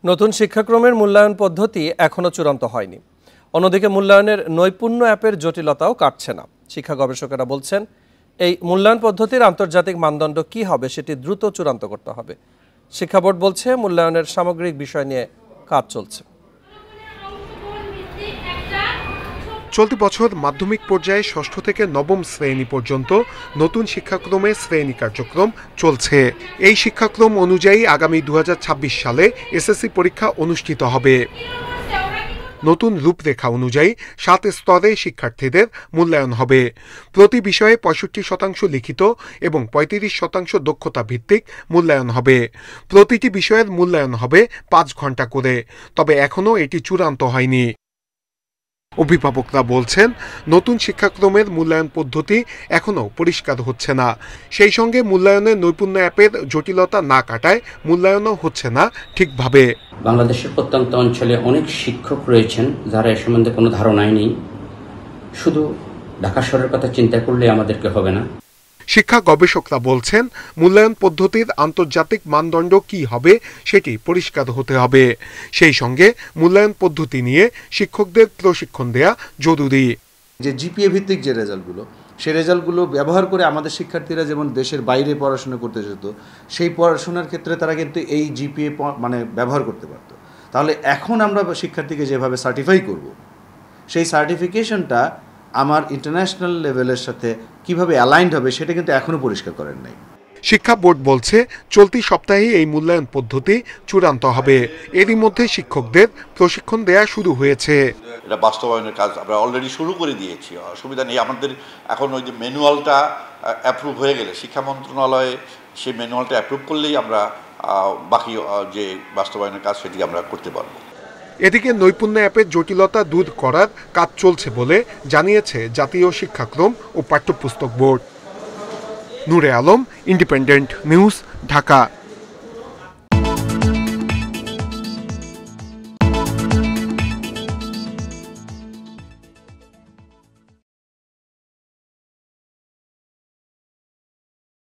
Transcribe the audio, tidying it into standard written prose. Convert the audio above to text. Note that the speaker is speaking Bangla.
নতুন শিক্ষাক্রমের মূল্যায়ন পদ্ধতি এখনো চূড়ান্ত হয়নি। অন্যদিকে মূল্যায়নের নৈপুণ্য অ্যাপের জটিলতাও কাটছে না। শিক্ষা গবেষকেরা বলছেন, এই মূল্যায়ন পদ্ধতির আন্তর্জাতিক মানদণ্ড কি হবে সেটি দ্রুত চূড়ান্ত করতে হবে। শিক্ষা বোর্ড বলছে, মূল্যায়নের সামগ্রিক বিষয় নিয়ে কাজ চলছে। চলতি বছর মাধ্যমিক পর্যায়ে ষষ্ঠ থেকে নবম শ্রেণী পর্যন্ত নতুন শিক্ষাক্রমে শ্রেণী কার্যক্রম চলছে। এই শিক্ষাক্রম অনুযায়ী আগামী 2026 সালে এসএসসি পরীক্ষা অনুষ্ঠিত হবে। নতুন রূপরেখা অনুযায়ী 7 স্তরে শিক্ষার্থীদের মূল্যায়ন হবে। প্রতি বিষয়ে 65% লিখিত এবং 35% দক্ষতা ভিত্তিক মূল্যায়ন হবে। প্রতিটি বিষয়ের মূল্যায়ন হবে 5 ঘন্টা করে। তবে এখনও এটি চূড়ান্ত হয়নি। অভিভাবকরা বলছেন, নতুন শিক্ষাক্রমের মূল্যায়ন পদ্ধতি এখনও পরিষ্কার হচ্ছে না। সেই সঙ্গে মূল্যায়নের নৈপুণ্য অ্যাপের জটিলতা না কাটায় মূল্যায়নও হচ্ছে না ঠিকভাবে। বাংলাদেশের প্রত্যন্ত অঞ্চলে অনেক শিক্ষক রয়েছেন যারা এ সম্বন্ধে কোনো ধারণাই নেই। শুধু ঢাকা শহরের কথা চিন্তা করলে আমাদেরকে হবে না। শিক্ষা গবেষকরা বলছেন, মূল্যায়ন পদ্ধতির আন্তর্জাতিক মানদণ্ড কি হবে সেটি পরিষ্কার হতে হবে। সেই সঙ্গে মূল্যায়ন পদ্ধতি নিয়ে শিক্ষকদের প্রশিক্ষণ দেয়া জরুরি। যে জিপিএ ভিত্তিক যে রেজাল্টগুলো, সেই রেজাল্টগুলো ব্যবহার করে আমাদের শিক্ষার্থীরা যেমন দেশের বাইরে পড়াশোনা করতে যেত, সেই পড়াশোনার ক্ষেত্রে তারা কিন্তু এই জিপিএ ব্যবহার করতে পারত। তাহলে এখন আমরা শিক্ষার্থীকে যেভাবে সার্টিফাই করব, সেই সার্টিফিকেশনটা আমার ইন্টারন্যাশনাল লেভেলের সাথে কিভাবে অ্যালাইন্ড হবে সেটা কিন্তু এখনো পরিষ্কার করেন নাই। শিক্ষা বোর্ড বলছে, চলতি সপ্তাহে এই মূল্যায়ন পদ্ধতি চূড়ান্ত হবে। এরই মধ্যে শিক্ষকদের প্রশিক্ষণ দেয়া শুরু হয়েছে। এটা বাস্তবায়নের কাজ আমরা অলরেডি শুরু করে দিয়েছি। অসুবিধা নেই। আমাদের এখন ওই যে ম্যানুয়ালটা অ্যাপ্রুভ হয়ে গেলে শিক্ষা মন্ত্রণালয়ে সেই ম্যানুয়ালটা অ্যাপ্রুভ করলেই আমরা বাকি যে বাস্তবায়নের কাজ সেটি আমরা করতে পারবো। এদিকে নৈপুণ্য অ্যাপের জটিলতা দূর করার কাজ চলছে বলে জানিয়েছে জাতীয় শিক্ষাক্রম ও পাঠ্যপুস্তক বোর্ড। নূরে আলম, ইন্ডিপেন্ডেন্ট নিউজ, ঢাকা।